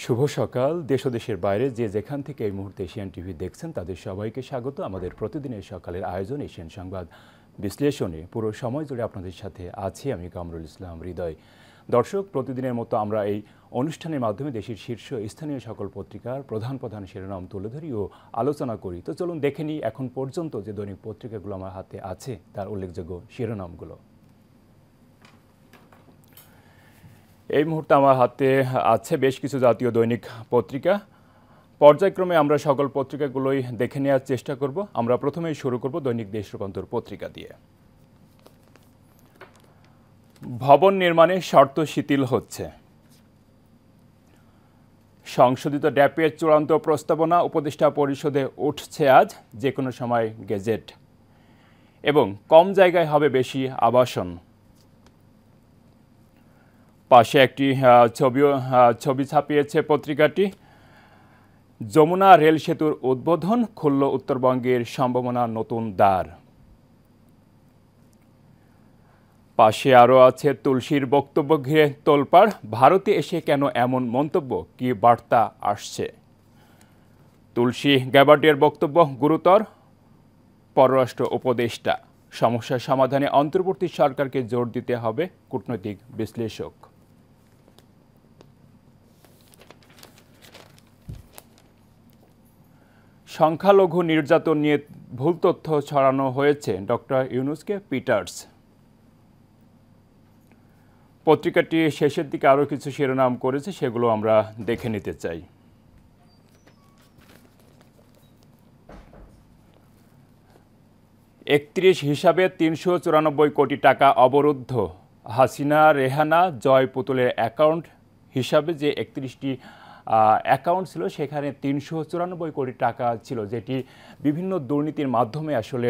শুভ সকাল। দেশ ও দেশের বাইরে যে যেখান থেকে এই মুহূর্তে এশিয়ান টিভি দেখছেন তাদের সবাইকে স্বাগত আমাদের প্রতিদিনের সকালের আয়োজন এশিয়ান সংবাদ বিশ্লেষণে। পুরো সময় জুড়ে আপনাদের সাথে আছি আমি কামরুল ইসলাম হৃদয়। দর্শক, প্রতিদিনের মতো আমরা এই অনুষ্ঠানের মাধ্যমে দেশের শীর্ষ স্থানীয় সকল পত্রিকার প্রধান প্রধান শিরোনাম তুলে ধরি ও আলোচনা করি। তো চলুন দেখে নিই এখন পর্যন্ত যে দৈনিক পত্রিকাগুলো আমার হাতে আছে তার উল্লেখযোগ্য শিরোনামগুলো। এই মুহূর্তে আমার হাতে আছে বেশ কিছু জাতীয় দৈনিক পত্রিকা। পর্যায়ক্রমে আমরা সকল পত্রিকাগুলোই দেখে নেওয়ার চেষ্টা করব। আমরা প্রথমেই শুরু করব দৈনিক দেশ রূপান্তর পত্রিকা দিয়ে। ভবন নির্মাণে শর্ত শিথিল হচ্ছে। সংশোধিত ড্যাপের চূড়ান্ত প্রস্তাবনা উপদেষ্টা পরিষদে উঠছে আজ, যে কোনো সময় গেজেট। এবং কম জায়গায় হবে বেশি আবাসন। পাশে একটি ছবি ছাপিয়েছে পত্রিকাটি। যমুনা রেল সেতুর উদ্বোধন, খুলল উত্তরবঙ্গের সম্ভাবনা নতুন দ্বার। পাশে আরও আছে তুলসীর বক্তব্য ঘিরে তোলপাড়, ভারতে এসে কেন এমন মন্তব্য, কি বার্তা আসছে। তুলসী গ্যাবার্ডের বক্তব্য গুরুতর, পররাষ্ট্র উপদেষ্টা। সমস্যা সমাধানে অন্তর্বর্তী সরকারকে জোর দিতে হবে, কূটনৈতিক বিশ্লেষক। সংখ্যালঘু নির্যাতন নিয়ে ভুল তথ্য ছড়ানো হয়েছে, ডক্টর ইউনুসকে পিটার্স। পত্রিকাটি শেষের দিকে আরও কিছু শিরোনাম করেছে, সেগুলো আমরা দেখে নিতে চাই। একত্রিশ হিসাবে ৩৯৪ কোটি টাকা অবরুদ্ধ। হাসিনা, রেহানা, জয় পুতুলের অ্যাকাউন্ট হিসাবে যে 31টি অ্যাকাউন্ট ছিল সেখানে ৩৯৪ কোটি টাকা ছিল, যেটি বিভিন্ন দুর্নীতির মাধ্যমে আসলে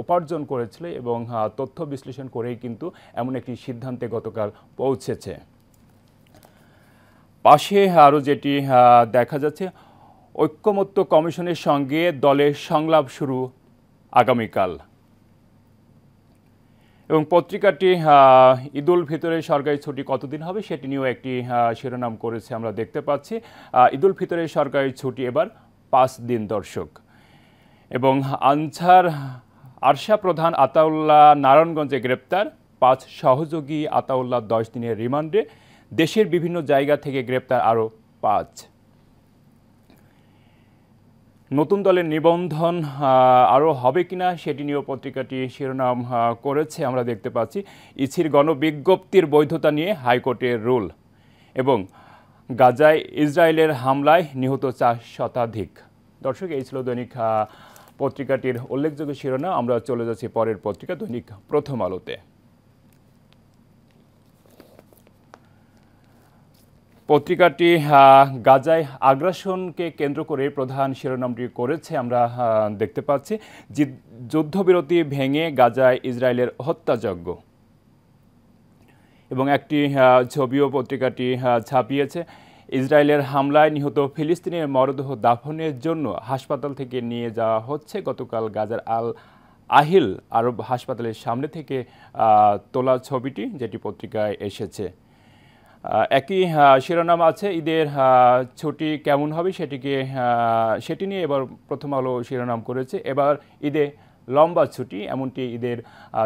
উপার্জন করেছিল এবং তথ্য বিশ্লেষণ করেই কিন্তু এমন একটি সিদ্ধান্তে গতকাল পৌঁছেছে। পাশে আরও যেটি দেখা যাচ্ছে, ঐক্যমত্য কমিশনের সঙ্গে দলের সংলাপ শুরু আগামীকাল। এবং পত্রিকাটি ঈদুল ফিতরের সরকারি ছুটি কতদিন হবে সেটি নিয়েও একটি শিরোনাম করেছে, আমরা দেখতে পাচ্ছি। ঈদুল ফিতরের সরকারি ছুটি এবার 5 দিন দর্শক। এবং আরশা প্রধান আতাউল্লাহ নারায়ণগঞ্জে গ্রেপ্তার, 5 সহযোগী আতাউল্লাহ 10 দিনের রিমান্ডে। দেশের বিভিন্ন জায়গা থেকে গ্রেপ্তার আরও 5। নতুন দলের নিবন্ধন আরও হবে কিনা সেটি নিয়েও পত্রিকাটি শিরোনাম করেছে, আমরা দেখতে পাচ্ছি। ইসির গণবিজ্ঞপ্তির বৈধতা নিয়ে হাইকোর্টের রুল। এবং গাজায় ইসরায়েলের হামলায় নিহত 4 শতাধিক। দর্শক, এই ছিল দৈনিক পত্রিকাটির উল্লেখযোগ্য শিরোনাম। আমরা চলে যাচ্ছি পরের পত্রিকা দৈনিক প্রথম আলোতে। পত্রিকাটি গাজায় আগ্রাসনকে কেন্দ্র করে প্রধান শিরোনামটি করেছে, আমরা দেখতে পাচ্ছি। যুদ্ধবিরতি ভেঙে গাজায় ইসরায়েলের হত্যাযজ্ঞ। এবং একটি ছবিও পত্রিকাটি ছাপিয়েছে। ইসরায়েলের হামলায় নিহত ফিলিস্তিনের মরদেহ দাফনের জন্য হাসপাতাল থেকে নিয়ে যাওয়া হচ্ছে। গতকাল গাজার আল আহিল আরব হাসপাতালের সামনে থেকে তোলা ছবিটি, যেটি পত্রিকায় এসেছে। একই শিরোনাম আছে, ঈদের ছুটি কেমন হবে সেটি নিয়ে এবার প্রথম আলো শিরোনাম করেছে। এবার ঈদে লম্বা ছুটি, এমনটি ঈদের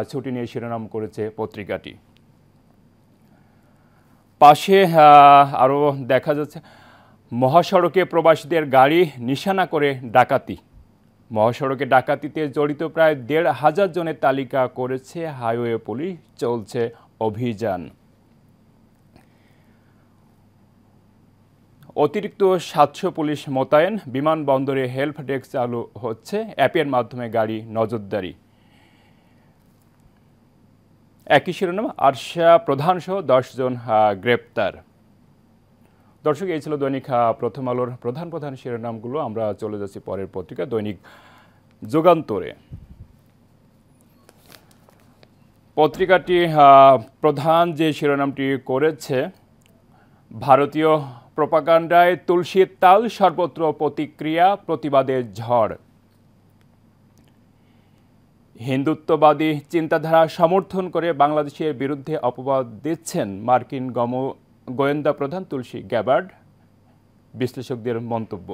ছুটি নিয়ে শিরোনাম করেছে পত্রিকাটি। পাশে আরও দেখা যাচ্ছে, মহাসড়কে প্রবাসীদের গাড়ি নিশানা করে ডাকাতি। মহাসড়কে ডাকাতিতে জড়িত প্রায় ১৫০০ জনের তালিকা করেছে হাইওয়ে পুলিশ, চলছে অভিযান। অতিরিক্ত 700 পুলিশ মোতায়েন, বিমানবন্দরে হেল্প ডেস্ক চালু হচ্ছে, অ্যাপের মাধ্যমে গাড়ি নজরদারি। একই শিরোনাম, আরশা প্রধানসহ 10 জন গ্রেপ্তার। দর্শক, এই ছিল দৈনিক প্রথম আলোর প্রধান প্রধান শিরোনামগুলো। আমরা চলে যাচ্ছি পরের পত্রিকা দৈনিক যুগান্তরে। পত্রিকাটি প্রধান যে শিরোনামটি করেছে, ভারতীয় প্রপাগান্ডায় তুলসীর তাল, সর্বত্র প্রতিক্রিয়া, প্রতিবাদের ঝড়। হিন্দুত্ববাদী চিন্তাধারা সমর্থন করে বাংলাদেশের বিরুদ্ধে অপবাদ দিচ্ছেন মার্কিন গোয়েন্দা প্রধান তুলসী গ্যাবার্ড। বিশ্লেষকদের মন্তব্য।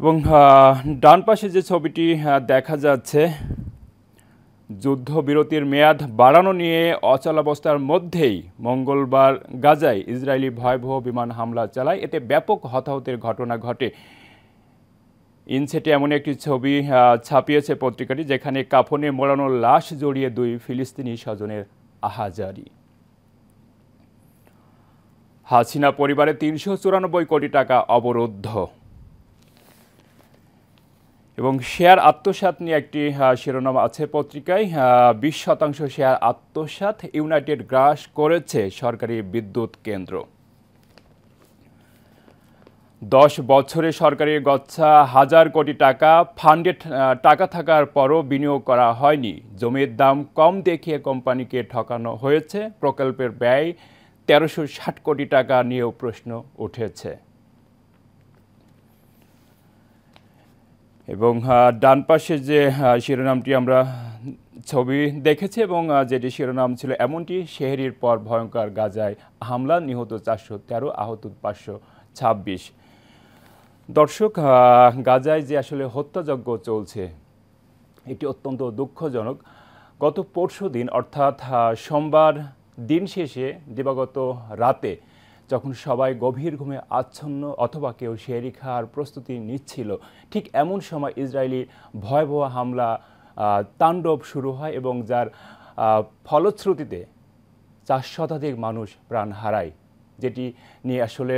এবং ডান পাশে যে ছবিটি দেখা যাচ্ছে, যুদ্ধবিরতির মেয়াদ বাড়ানো নিয়ে অচলাবস্থার মধ্যেই মঙ্গলবার গাজায় ইসরায়েলি ভয়াবহ বিমান হামলা চালায়। এতে ব্যাপক হতাহতের ঘটনা ঘটে। ইনসেটে এমন একটি ছবি ছাপিয়েছে পত্রিকাটি, যেখানে কাফনে মোড়ানো লাশ জড়িয়ে 2 ফিলিস্তিনি স্বজনের আহাজারি। হাসিনা পরিবারে 394 কোটি টাকা অবরুদ্ধ। এবং শেয়ার আত্মসাৎ নিয়ে একটি শিরোনাম আছে পত্রিকায়। 20% শেয়ার আত্মসাৎ, ইউনাইটেড গ্রাস করেছে সরকারি বিদ্যুৎ কেন্দ্র। 10 বছরে সরকারি গচ্ছা 1000 কোটি টাকা, ফান্ডে টাকা থাকার পরও বিনিয়োগ করা হয়নি। জমির দাম কম দেখিয়ে কোম্পানিকে ঠকানো হয়েছে। প্রকল্পের ব্যয় 1360 কোটি টাকা নিয়েও প্রশ্ন উঠেছে। এবং ডান পাশে যে শিরোনামটি আমরা ছবি দেখেছি এবং যেটি শিরোনাম ছিল এমনটি, সেহরির পর ভয়ঙ্কর গাজায় হামলা, নিহত 413, আহত 526। দর্শক, গাজায় যে আসলে হত্যাযজ্ঞ চলছে এটি অত্যন্ত দুঃখজনক। গত পরশুদিন অর্থাৎ সোমবার দিন শেষে দিবাগত রাতে যখন সবাই গভীর ঘুমে আচ্ছন্ন অথবা কেউ সেহরি খাওয়ার প্রস্তুতি নিচ্ছিল, ঠিক এমন সময় ইসরায়েলি ভয়াবহ হামলা তাণ্ডব শুরু হয় এবং যার ফলশ্রুতিতে 4 শতাধিক মানুষ প্রাণ হারায়, যেটি নিয়ে আসলে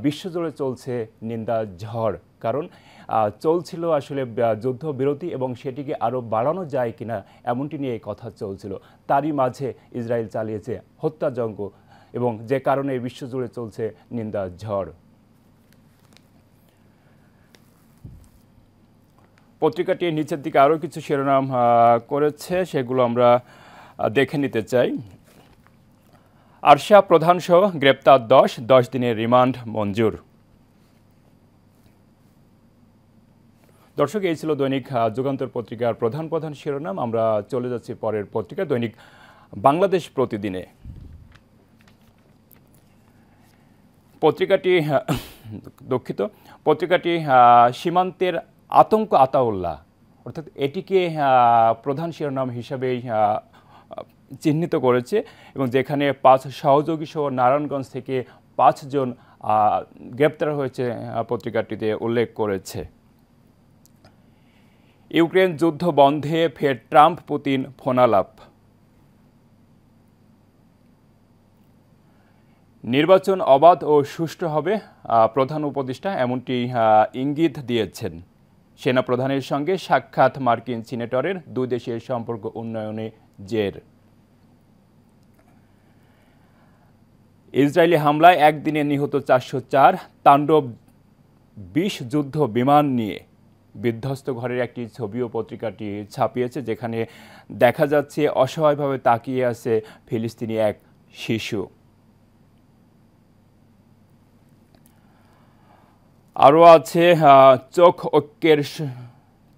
বিশ্বজুড়ে চলছে নিন্দা ঝড়। কারণ চলছিল আসলে যুদ্ধবিরতি এবং সেটিকে আরও বাড়ানো যায় কিনা এমনটি নিয়ে কথা চলছিল। তারই মাঝে ইসরায়েল চালিয়েছে হত্যাযজ্ঞ এবং যে কারণে বিশ্বজুড়ে চলছে নিন্দা ঝড়। পত্রিকাটি নিচের দিকে আরও কিছু শিরোনাম করেছে, সেগুলো আমরা দেখে নিতে চাই। আরশা প্রধানসহ গ্রেপ্তার 10 দিনের রিমান্ড মঞ্জুর। দর্শক, এই ছিল দৈনিক যুগান্তর পত্রিকার প্রধান শিরোনাম। আমরা চলে যাচ্ছি পরের পত্রিকা দৈনিক বাংলাদেশ প্রতিদিনে। পত্রিকাটি সীমান্তের আতঙ্ক আতাউল্লাহ, অর্থাৎ এটিকে প্রধান শিরোনাম হিসাবেই চিহ্নিত করেছে এবং যেখানে 5 সহযোগী সহ নারায়ণগঞ্জ থেকে 5 জন গ্রেপ্তার হয়েছে পত্রিকাটিতে উল্লেখ করেছে। ইউক্রেন যুদ্ধ বন্ধে ফের ট্রাম্প পুতিন ফোনালাপ। নির্বাচন অবাধ ও সুষ্ঠু হবে, প্রধান উপদেষ্টা এমনটি ইঙ্গিত দিয়েছেন। সেনা প্রধানের সঙ্গে সাক্ষাৎ মার্কিন সিনেটরের, 2 দেশের সম্পর্ক উন্নয়নে জের। ইসরায়েলি হামলায় একদিনে নিহত 404, তাণ্ডব 20 যুদ্ধ বিমান নিয়ে। বিধ্বস্ত ঘরের একটি ছবিও পত্রিকাটি ছাপিয়েছে, যেখানে দেখা যাচ্ছে অসহায়ভাবে তাকিয়ে আছে ফিলিস্তিনি এক শিশু। আরও আছে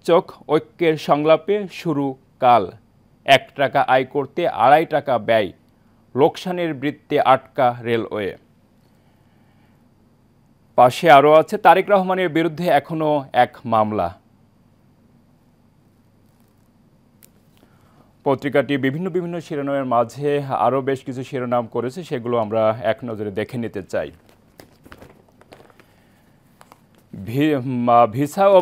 চোখ ঐক্যের সংলাপে শুরু কাল, 1 টাকা আয় করতে 2.5 টাকা ব্যয়, লোকসানের বৃত্তে আটকা রেলওয়ে। পাশে আরও আছে তারেক রহমানের বিরুদ্ধে এখনো এক মামলা। পত্রিকাটি বিভিন্ন শিরোনামের মাঝে আরও বেশ কিছু শিরোনাম করেছে, সেগুলো আমরা এক নজরে দেখে নিতে চাই। ভিসা ও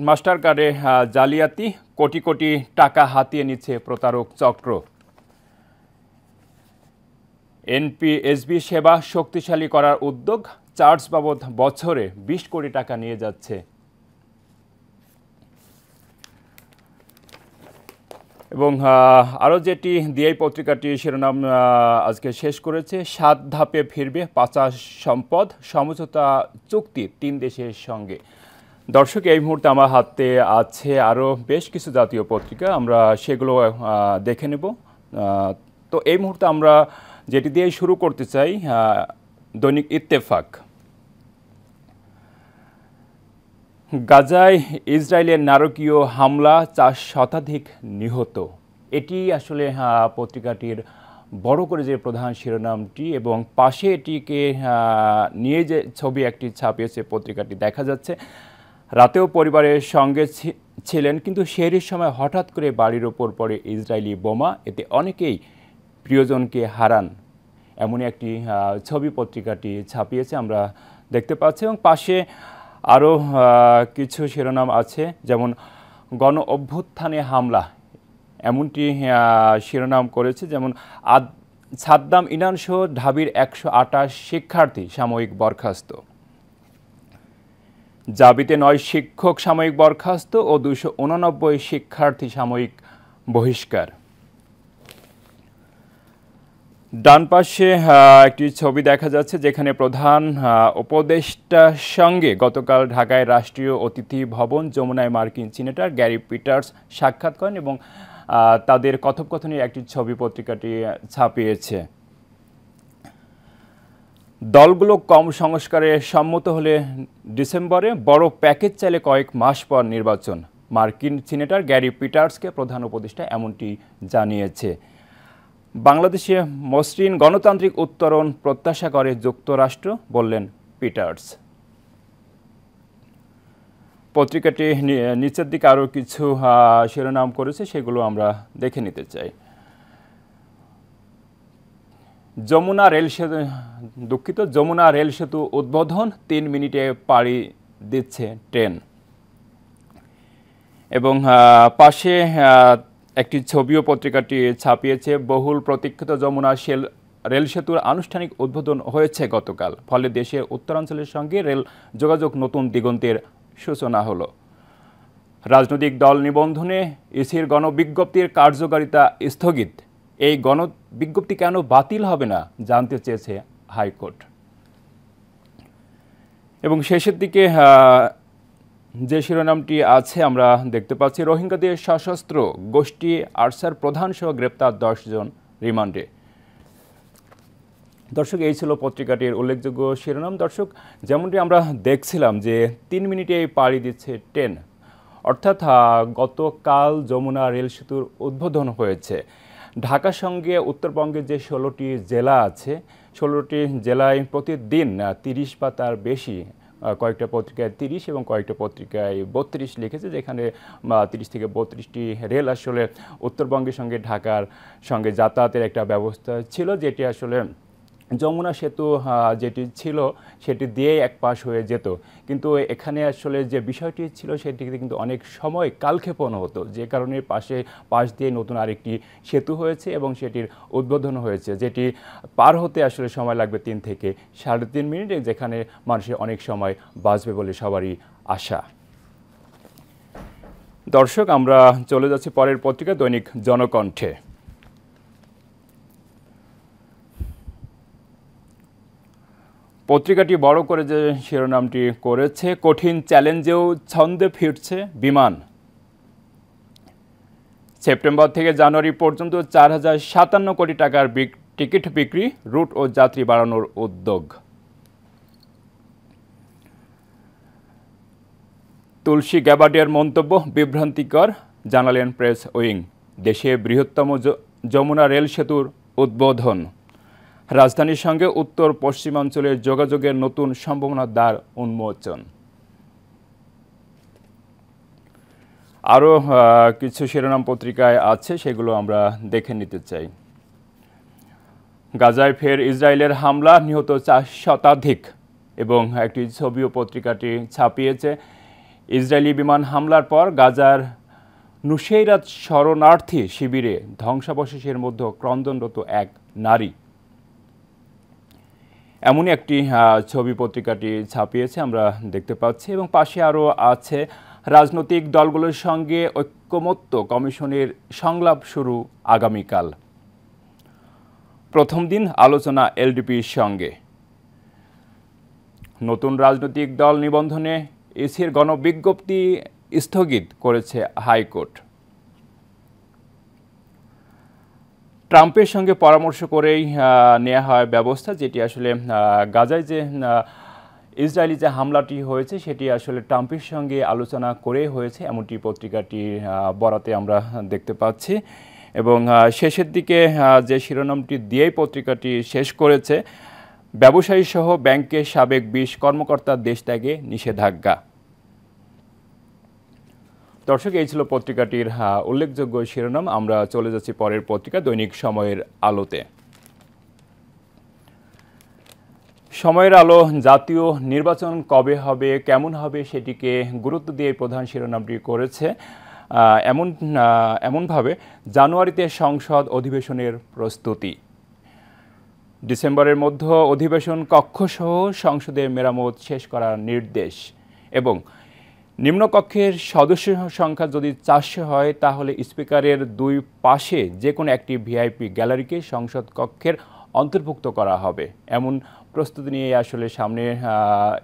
মাস্টার কার্ডে জালিয়াতি, কোটি কোটি টাকা হাতিয়ে নিচ্ছে প্রতারক চক্র। এনপিএসবি সেবা শক্তিশালী করার উদ্যোগ, চার্জ বাবদ বছরে 20 কোটি টাকা নিয়ে যাচ্ছে। এবং আরও যেটি দিয়েই পত্রিকাটি শিরোনাম আজকে শেষ করেছে, 7 ধাপে ফিরবে পাচার সম্পদ, সমঝোতা চুক্তি 3 দেশের সঙ্গে। দর্শক, এই মুহূর্তে আমার হাতে আছে আরও বেশ কিছু জাতীয় পত্রিকা, আমরা সেগুলো দেখে নেব। তো এই মুহূর্তে আমরা যেটি দিয়ে শুরু করতে চাই, দৈনিক ইত্তেফাক। গাজায় ইসরায়েলের নারকীয় হামলা, 4 শতাধিক নিহত। এটি আসলে পত্রিকাটির বড় করে যে প্রধান শিরোনামটি এবং পাশে এটিকে নিয়ে যে ছবি একটি ছাপিয়েছে পত্রিকাটি দেখা যাচ্ছে। রাতেও পরিবারের সঙ্গে ছিলেন, কিন্তু সেহরির সময় হঠাৎ করে বাড়ির ওপর পড়ে ইসরায়েলি বোমা, এতে অনেকেই প্রিয়জনকে হারান, এমনই একটি ছবি পত্রিকাটি ছাপিয়েছে আমরা দেখতে পাচ্ছি। এবং পাশে আরও কিছু শিরোনাম আছে, যেমন গণ অভ্যুত্থানে হামলা, এমনটি শিরোনাম করেছে। যেমন সাদ্দাম ইনানসহ ঢাবির 128 শিক্ষার্থী সাময়িক বরখাস্ত, জাবিতে 9 শিক্ষক সাময়িক বরখাস্ত ও 289 শিক্ষার্থী সাময়িক বহিষ্কার। ডান পাশে একটি ছবি দেখা যাচ্ছে যেখানে প্রধান উপদেষ্টার সঙ্গে গতকাল ঢাকায় রাষ্ট্রীয় অতিথি ভবন যমুনায় মার্কিন সিনেটর গ্যারি পিটার্স সাক্ষাৎ করেন এবং তাদের কথোপকথনের একটি ছবি পত্রিকাটি ছাপিয়েছে। দলগুলো কম সংস্কারে সম্মত হলে ডিসেম্বরে, বড় প্যাকেজ চাইলে কয়েক মাস পর নির্বাচন, মার্কিন সিনেটর গ্যারি পিটার্সকে প্রধান উপদেষ্টা এমনটি জানিয়েছে। বাংলাদেশে মসৃণ গণতান্ত্রিক উত্তরণ প্রত্যাশা করে যুক্তরাষ্ট্র, বললেন পিটার্স। পত্রিকাটি নিচের দিকে আরও কিছু শিরোনাম করেছে, সেগুলো আমরা দেখে নিতে চাই। যমুনা রেল সেতু উদ্বোধন, 3 মিনিটে পাড়ি দিচ্ছে ট্রেন। এবং পাশে একটি ছবিও পত্রিকাটি ছাপিয়েছে। বহুল প্রতীক্ষিত যমুনা রেল সেতুর আনুষ্ঠানিক উদ্বোধন হয়েছে গতকাল, ফলে দেশের উত্তরাঞ্চলের সঙ্গে রেল যোগাযোগ নতুন দিগন্তের সূচনা হলো। রাজনৈতিক দল নিবন্ধনে ইসির গণবিজ্ঞপ্তির কার্যকারিতা স্থগিত, এই গণবিজ্ঞপ্তি কেন বাতিল হবে না জানতে চেয়েছে হাইকোর্ট। এবং শেষের দিকে যে শিরোনামটি আছে আমরা দেখতে পাচ্ছি, রোহিঙ্গাদের সশস্ত্র গোষ্ঠী আরসার প্রধান সহ গ্রেপ্তার 10 জন রিমান্ডে। দর্শক, এই ছিল পত্রিকাটির উল্লেখযোগ্য শিরোনাম। দর্শক, যেমনটি আমরা দেখছিলাম যে 3 মিনিটে পাড়ি দিচ্ছে ট্রেন, অর্থাৎ গতকাল যমুনা রেল সেতুর উদ্বোধন হয়েছে। ঢাকার সঙ্গে উত্তরবঙ্গের যে 16টি জেলা আছে, 16টি জেলায় প্রতিদিন 30 বা তার বেশি, কয়েকটা পত্রিকায় 30 এবং কয়েকটা পত্রিকায় 32 লিখেছে, যেখানে 30 থেকে 32টি রেল আসলে উত্তরবঙ্গের সঙ্গে ঢাকার সঙ্গে যাতায়াতের একটা ব্যবস্থা ছিল, যেটি আসলে যমুনা সেতু যেটি ছিল সেটি দিয়ে এক পাশ হয়ে যেত। কিন্তু এখানে আসলে যে বিষয়টি ছিল সেটিতে কিন্তু অনেক সময় কালক্ষেপণ হতো, যে কারণে পাশ দিয়ে নতুন আরেকটি সেতু হয়েছে এবং সেটির উদ্বোধন হয়েছে, যেটি পার হতে আসলে সময় লাগবে 3 থেকে 3.5 মিনিট, যেখানে মানুষের অনেক সময় বাঁচবে বলে সবারই আশা। দর্শক, আমরা চলে যাচ্ছি পরের পত্রিকা দৈনিক জনকণ্ঠে। পত্রিকাটি বড় করে যে শিরোনামটি করেছে, কঠিন চ্যালেঞ্জেও ছন্দে ফিরছে বিমান। সেপ্টেম্বর থেকে জানুয়ারি পর্যন্ত 4057 কোটি টাকার টিকিট বিক্রি, রুট ও যাত্রী বাড়ানোর উদ্যোগ। তুলসী গ্যাবার্ডিয়ার মন্তব্য বিভ্রান্তিকর, জানালেন প্রেস উইং। দেশে বৃহত্তম যমুনা রেল সেতুর উদ্বোধন, রাজধানীর সঙ্গে উত্তর পশ্চিমাঞ্চলের যোগাযোগের নতুন সম্ভাবনার দ্বার উন্মোচন। আরও কিছু শিরোনাম পত্রিকায় আছে, সেগুলো আমরা দেখে নিতে চাই। গাজায় ফের ইসরায়েলের হামলা, নিহত 4 শতাধিক। এবং একটি ছবিও পত্রিকাটি ছাপিয়েছে। ইসরায়েলি বিমান হামলার পর গাজার নুসেইরাত শরণার্থী শিবিরে ধ্বংসাবশেষের মধ্যে ক্রন্দনরত এক নারী, এমনই একটি ছবি পত্রিকাটি ছাপিয়েছে আমরা দেখতে পাচ্ছি। এবং পাশে আরও আছে, রাজনৈতিক দলগুলোর সঙ্গে ঐক্যমত্য কমিশনের সংলাপ শুরু আগামীকাল, প্রথম দিন আলোচনা এলডিপির সঙ্গে। নতুন রাজনৈতিক দল নিবন্ধনে ইসির গণবিজ্ঞপ্তি স্থগিত করেছে হাইকোর্ট। ট্রাম্পের সঙ্গে পরামর্শ করেই নেওয়া হয় ব্যবস্থা, যেটি আসলে গাজায় যে ইসরায়েলি যে হামলাটি হয়েছে সেটি আসলে ট্রাম্পের সঙ্গে আলোচনা করে হয়েছে, এমনটি পত্রিকাটি বরাতে আমরা দেখতে পাচ্ছি। এবং শেষের দিকে যে শিরোনামটি দিয়েই পত্রিকাটি শেষ করেছে, ব্যবসায়ী সহ ব্যাংকের সাবেক ২০ কর্মকর্তার দেশ ত্যাগে নিষেধাজ্ঞা। দর্শক, এই ছিল পত্রিকাটির উল্লেখযোগ্য শিরোনাম। আমরা চলে যাচ্ছি পরের পত্রিকা দৈনিক সময়ের আলোতে। সময়ের আলো জাতীয় নির্বাচন কবে হবে, কেমন হবে সেটিকে গুরুত্ব দিয়ে প্রধান শিরোনামটি করেছে এমনভাবে জানুয়ারিতে সংসদ অধিবেশনের প্রস্তুতি। ডিসেম্বরের মধ্যে অধিবেশন কক্ষসহ সংসদের মেরামত শেষ করার নির্দেশ এবং নিম্নকক্ষের সদস্য সংখ্যা যদি ৪০০ হয় তাহলে স্পিকারের দুই পাশে যে কোনো একটি ভিআইপি গ্যালারিকে সংসদ কক্ষের অন্তর্ভুক্ত করা হবে। এমন প্রস্তুতি নিয়ে আসলে সামনে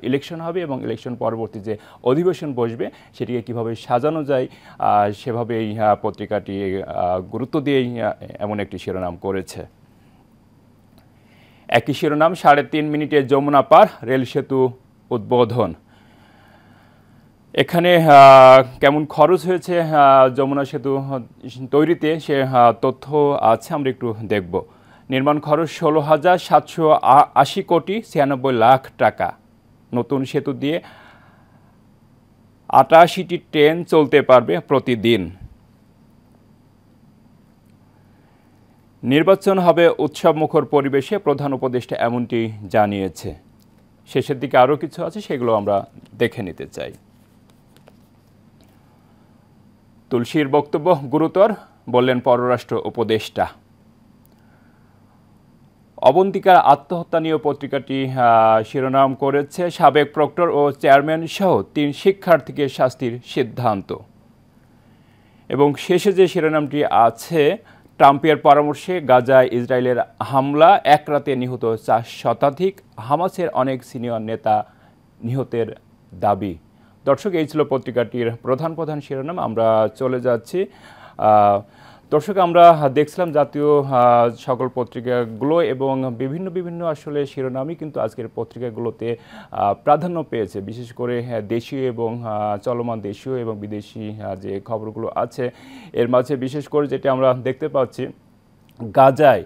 ইলেকশন হবে এবং ইলেকশন পরবর্তী যে অধিবেশন বসবে সেটিকে কিভাবে সাজানো যায় সেভাবেই পত্রিকাটি গুরুত্ব দিয়েই এমন একটি শিরোনাম করেছে। একই শিরোনাম, ৩.৫ মিনিটে যমুনা পার, রেল সেতু উদ্বোধন। এখানে কেমন খরচ হয়েছে যমুনা সেতু তৈরিতে সে তথ্য আছে, আমরা একটু দেখব। নির্মাণ খরচ ১৬,৭৮০ কোটি ৯৬ লাখ টাকা। নতুন সেতু দিয়ে ৮৮টি ট্রেন চলতে পারবে প্রতিদিন। নির্বাচন হবে উৎসবমুখর পরিবেশে, প্রধান উপদেষ্টা এমনটি জানিয়েছে। শেষের দিকে আরও কিছু আছে, সেগুলো আমরা দেখে নিতে চাই। তুলসীর বক্তব্য গুরুতর, বললেন পররাষ্ট্র উপদেষ্টা। অবন্তিকার আত্মহত্যা নিয়ে পত্রিকাটি শিরোনাম করেছে, সাবেক প্রক্টর ও চেয়ারম্যান সহ ৩ শিক্ষার্থীকে শাস্তির সিদ্ধান্ত। এবং শেষে যে শিরোনামটি আছে, ট্রাম্পের পরামর্শে গাজায় ইসরায়েলের হামলা, এক রাতে নিহত ৪ শতাধিক, হামাসের অনেক সিনিয়র নেতা নিহতের দাবি। দর্শক, এই ছিল পত্রিকাটির প্রধান শিরোনাম। আমরা চলে যাচ্ছি দর্শক, আমরা দেখছিলাম জাতীয় সকল পত্রিকাগুলো এবং বিভিন্ন আসলে শিরোনামই কিন্তু আজকের পত্রিকাগুলোতে প্রাধান্য পেয়েছে। বিশেষ করে দেশীয় এবং চলমান দেশীয় এবং বিদেশি যে খবরগুলো আছে এর মাঝে বিশেষ করে যেটা আমরা দেখতে পাচ্ছি, গাজায়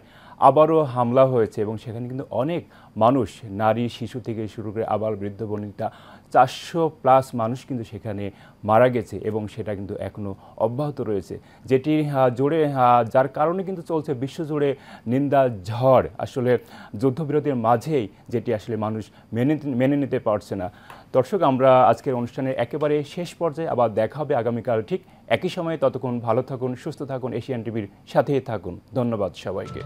আবারও হামলা হয়েছে এবং সেখানে কিন্তু অনেক মানুষ, নারী শিশু থেকে শুরু করে আবার বৃদ্ধ বনিতা ৪০০+ মানুষ কিন্তু সেখানে মারা গেছে এবং সেটা কিন্তু এখনও অব্যাহত রয়েছে, যেটি জুড়ে যার কারণে কিন্তু চলছে বিশ্বজুড়ে নিন্দা ঝড়। আসলে যুদ্ধবিরতির মাঝেই যেটি আসলে মানুষ মেনে নিতে পারছে না। দর্শক, আমরা আজকের অনুষ্ঠানের একেবারে শেষ পর্যায়ে, আবার দেখা হবে আগামীকাল ঠিক একই সময়ে। ততক্ষণ ভালো থাকুন, সুস্থ থাকুন, এশিয়ান টিভির সাথেই থাকুন। ধন্যবাদ সবাইকে।